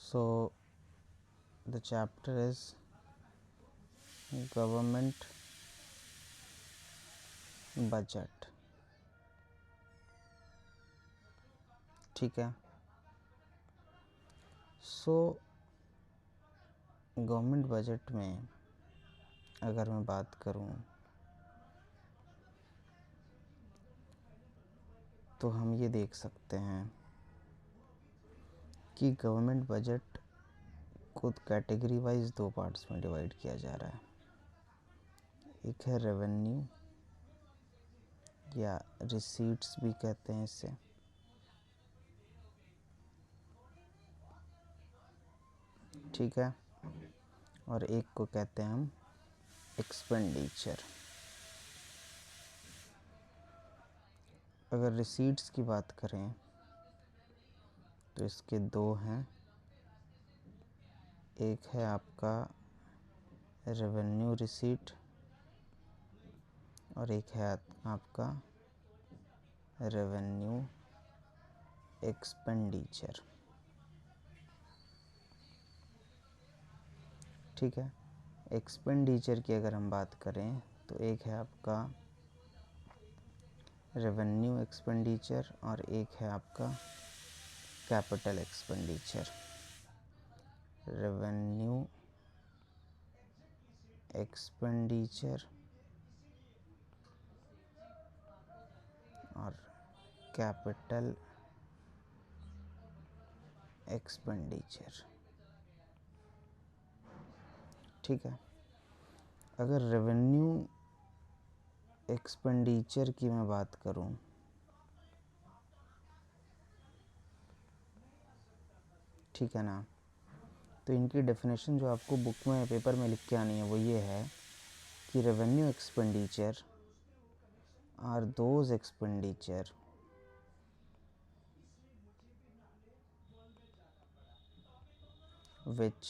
So the chapter is government budget. ठीक है. So government budget में अगर मैं बात करूं तो हम ये देख सकते हैं कि गवर्नमेंट बजट को कैटेगरी वाइज दो पार्ट्स में डिवाइड किया जा रहा है. एक है रेवेन्यू या रिसीट्स भी कहते हैं इसे, ठीक है, और एक को कहते हैं हम एक्सपेंडिचर. अगर रिसीट्स की बात करें तो इसके दो हैं. एक है आपका रेवेन्यू रिसीट और एक है आपका रेवेन्यू एक्सपेंडिचर. ठीक है. एक्सपेंडिचर की अगर हम बात करें तो एक है आपका रेवेन्यू एक्सपेंडिचर और एक है आपका कैपिटल एक्सपेंडिचर. रेवेन्यू एक्सपेंडिचर और कैपिटल एक्सपेंडिचर. ठीक है. अगर रेवेन्यू एक्सपेंडिचर की मैं बात करूं ठीक है ना, तो इनकी डेफिनेशन जो आपको बुक में पेपर में लिख के आनी है वो ये है कि revenue expenditure are those expenditure which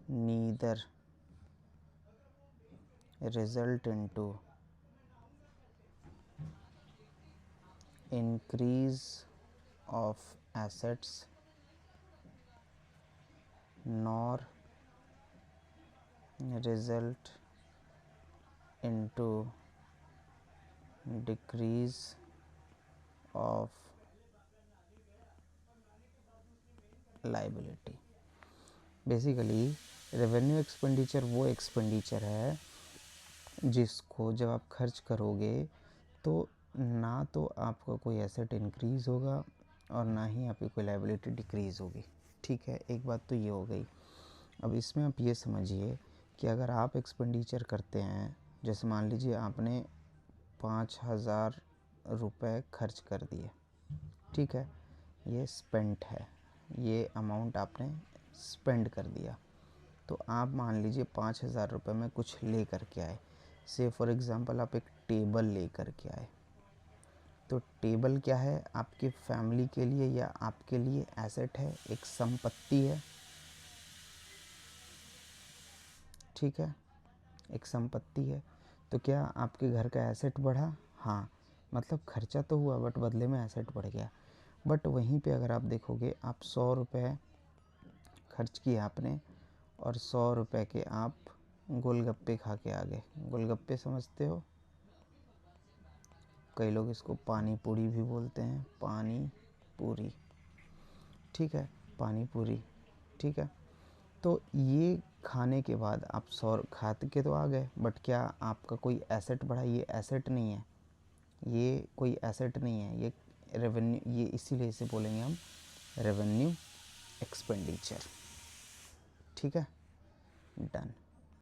neither result into increase of assets nor result into decrease of liability. Basically revenue expenditure वो एक्सपेंडिचर है जिसको जब आप खर्च करोगे तो ना तो आपका कोई एसेट इंक्रीज़ होगा और ना ही आपकी कोई लायबिलिटी डिक्रीज़ होगी. ठीक है, एक बात तो ये हो गई. अब इसमें आप ये समझिए कि अगर आप एक्सपेंडिचर करते हैं, जैसे मान लीजिए आपने 5,000 रुपये खर्च कर दिए. ठीक है, ये स्पेंट है, ये अमाउंट आपने स्पेंड कर दिया. तो आप मान लीजिए 5,000 रुपये में कुछ ले कर के आए. से फॉर एग्ज़ाम्पल आप एक टेबल ले कर के आए. तो टेबल क्या है, आपकी फैमिली के लिए या आपके लिए एसेट है, एक संपत्ति है. ठीक है, एक संपत्ति है. तो क्या आपके घर का एसेट बढ़ा? हाँ, मतलब खर्चा तो हुआ बट बदले में एसेट बढ़ गया. बट वहीं पे अगर आप देखोगे, आप 100 रुपये खर्च किए आपने और 100 रुपये के आप गोलगप्पे खा के आ गए. गोलगप्पे समझते हो, कई लोग इसको पानी पूरी भी बोलते हैं. पानी पूरी, ठीक है, पानी पूरी. ठीक है, तो ये खाने के बाद आप 100 खा के तो आ गए, बट क्या आपका कोई एसेट बढ़ा? ये एसेट नहीं है, ये कोई एसेट नहीं है, ये रेवेन्यू. ये इसीलिए इसे बोलेंगे हम रेवेन्यू एक्सपेंडिचर. ठीक है, डन.